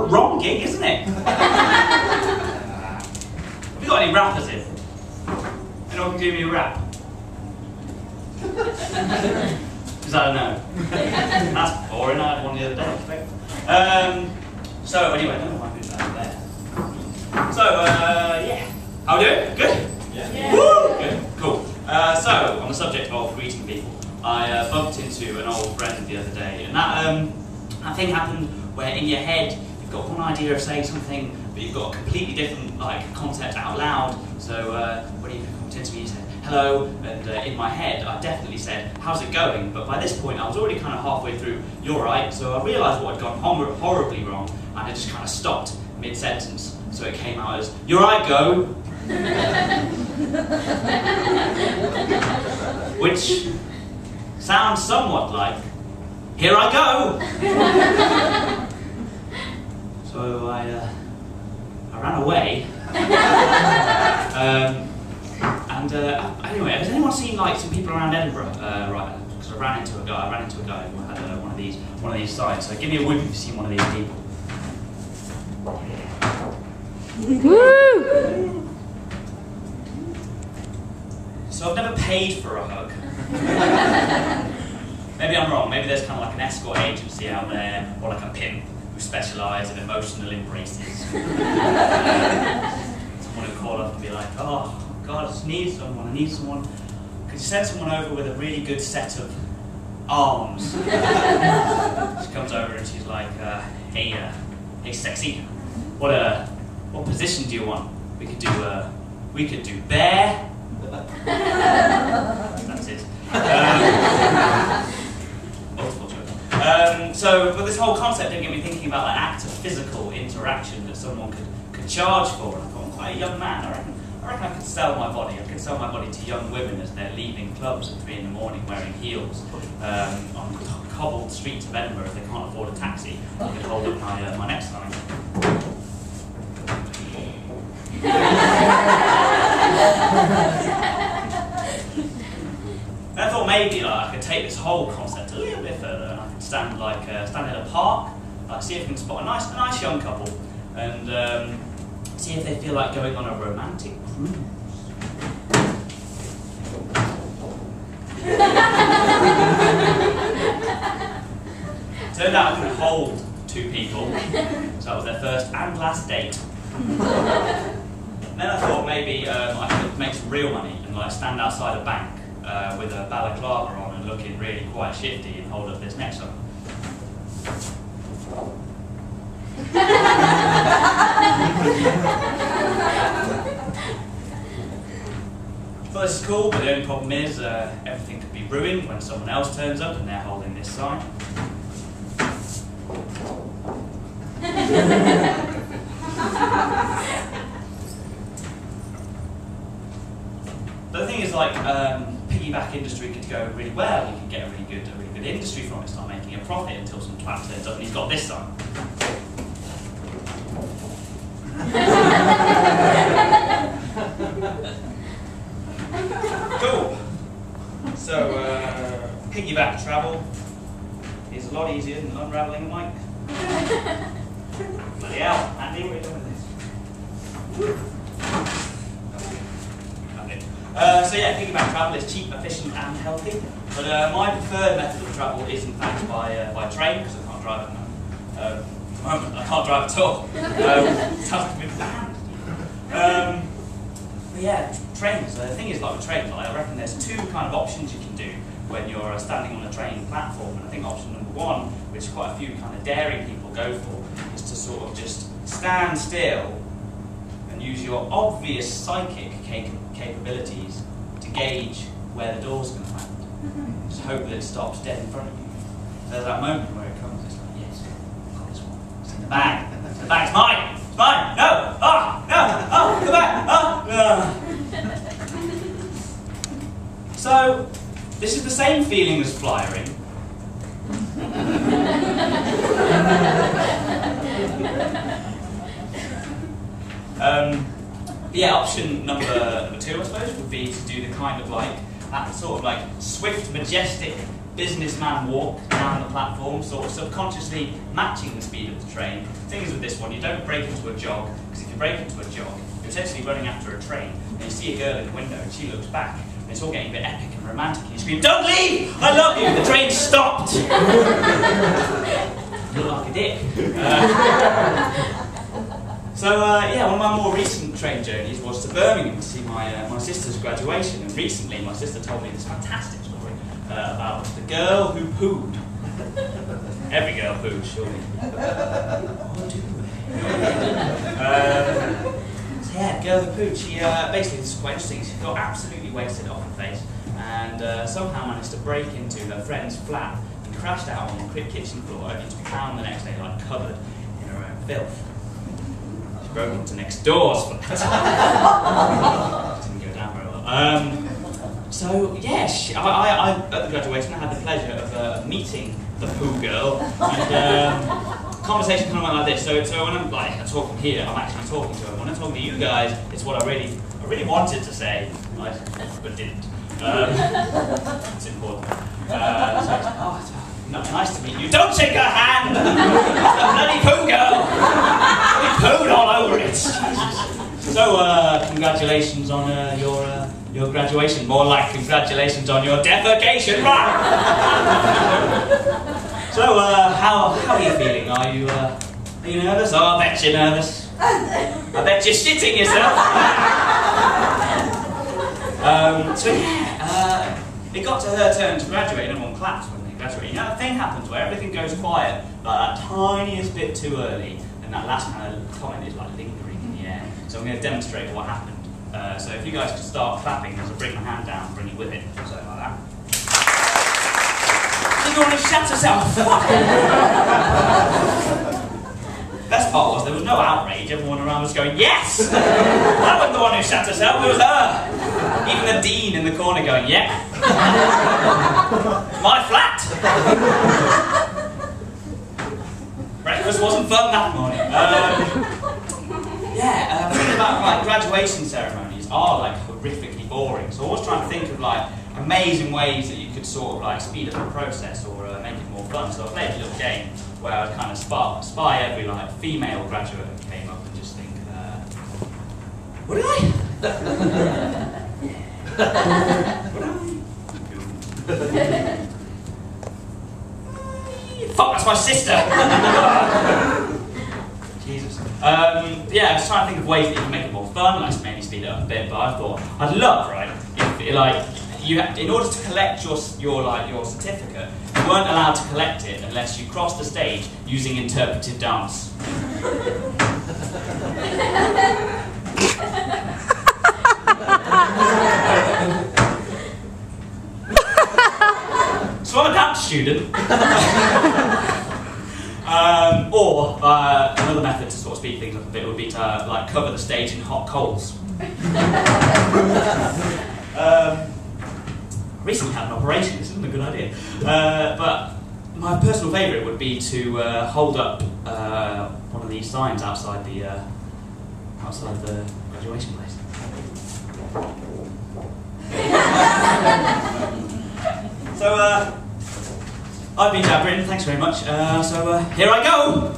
Wrong gig, isn't it? Have you got any rappers in? Anyone can do me a rap? Because I don't know. That's boring, I had one the other day. So anyway, I don't know why I moved that there. So, yeah. How we doing? Good? Yeah. Woo! Good, cool. So, on the subject of greeting people, I bumped into an old friend the other day, and that thing happened where in your head you've got one idea of saying something, but you've got a completely different concept out loud. So when he bumped into me, he said hello, and in my head I definitely said how's it going, but by this point I was already kind of halfway through you're right, so I realised what had gone horribly wrong, and I just kind of stopped mid-sentence, so it came out as you're right, go. Which sounds somewhat like here I go. So I ran away. Anyway, has anyone seen some people around Edinburgh? Right, because I ran into a guy who had one of these signs. So give me a whoop if you've seen one of these people. Woo! So I've never paid for a hug. Maybe I'm wrong. Maybe there's kind of like an escort agency out there, or like a pimp who specialise in emotional embraces. Someone who call up and be like, oh God, I just need someone. I need someone. Could you send someone over with a really good set of arms? She comes over and she's like, hey sexy, what position do you want? We could do bear. That's it. Multiple choice. But this whole concept did get me thinking about an act of physical interaction that someone could charge for. And I thought, I'm quite a young man. I reckon I could sell my body. I could sell my body to young women as they're leaving clubs at 3 in the morning wearing heels on cobbled streets of Edinburgh if they can't afford a taxi. I could hold up my next sign. And I thought maybe I could take this whole concept a little bit further, and I could stand in a park, see if I can spot a nice young couple, and see if they feel like going on a romantic cruise. Turned out I could hold 2 people, so that was their first and last date. Then I thought maybe I could make some real money and stand outside a bank with a balaclava on and looking really quite shifty and hold up this next one. So this is cool, but the only problem is everything could be ruined when someone else turns up and they're holding this sign. But the thing is, piggyback industry could go really well. You could get a really good industry from it, start making a profit until some twat turns up and he's got this sign. Cool. So, piggyback travel is a lot easier than unravelling a mic. Bloody hell, Andy, what are you doing with this? So yeah, piggyback travel is cheap, efficient and healthy. But my preferred method of travel is in fact by train, because I can't drive at the moment. At the moment, I can't drive at all. Sounds like I've been banned. But yeah, trains. The thing is, with trains, I reckon there's 2 kind of options you can do when you're standing on a train platform. And I think option number 1, which quite a few kind of daring people go for, is to sort of just stand still and use your obvious psychic capabilities to gauge where the door's going to land. Just hope that it stops dead in front of you. There's that moment where it comes, it's like, yes, I've got this one. It's in the bag. The bag's mine! It's mine! No! Ah! No! Oh! The bag! Ah! So, this is the same feeling as flying. Yeah, option number 2, I suppose, would be to do the kind of like, that sort of like swift, majestic businessman walk down the platform, sort of subconsciously matching the speed of the train. The thing is with this one, you don't break into a jog, because if you break into a jog, you're essentially running after a train, and you see a girl in the window, and she looks back, and it's all getting a bit epic and romantic, and you scream, "Don't leave! I love you!" The train stopped! You look like a dick. Yeah, one of my more recent train journeys was to Birmingham to see my sister's graduation, and recently my sister told me this fantastic story about the girl who pooed. Every girl poos, surely. Or do they? Yeah, the girl who pooed, she basically, this is quite interesting, she got absolutely wasted off her face, and somehow managed to break into her friend's flat and crashed out on the kitchen floor, only to be found the next day like covered in her own filth. Broke into next door's flat. Didn't go down very well. So yeah, I at the graduation I had the pleasure of meeting the poo girl, and conversation kind of went like this. So when I'm like talking here, I'm actually talking to her. When I'm talking to you guys, it's what I really wanted to say, right, but didn't. It's important. Nice to meet you. Don't shake her hand! It's the bloody poo girl! We pooed all over it! So, congratulations on your graduation. More like congratulations on your defecation, right? So, how are you feeling? Are you nervous? Oh, I bet you're nervous. I bet you're shitting yourself. It got to her turn to graduate and everyone clapped when they graduate. You know, the thing happens where everything goes quiet, but that tiniest bit too early, and that last kind of comment is like lingering in the air. So I'm going to demonstrate what happened. So if you guys could start clapping as I bring my hand down, bring it with it, so like that. She's already shut herself! Best part was there was no outrage, everyone around was going, "Yes! That wasn't the one who shut herself, it was her!" Even the dean in the corner going, "Yeah! My flat!" Breakfast wasn't fun that morning. The thing about like graduation ceremonies are like horrifically boring, so I was trying to think of like amazing ways that you could sort of like speed up the process or make it more fun. So I played a little game where I would kind of spy every like female graduate who came up and just think, would I? Fuck, that's my sister! Jesus. Yeah, I was trying to think of ways that you can make it more fun, like maybe speed it up a bit, but I thought, I'd love, right, if like, in order to collect your certificate, you weren't allowed to collect it unless you crossed the stage using interpretive dance. So I'm a dance student. Another method to sort of speed things up a bit would be to like cover the stage in hot coals. Recently had an operation, this isn't a good idea. But my personal favourite would be to hold up one of these signs outside the graduation place. So, I've been Britton, thanks very much. Here I go!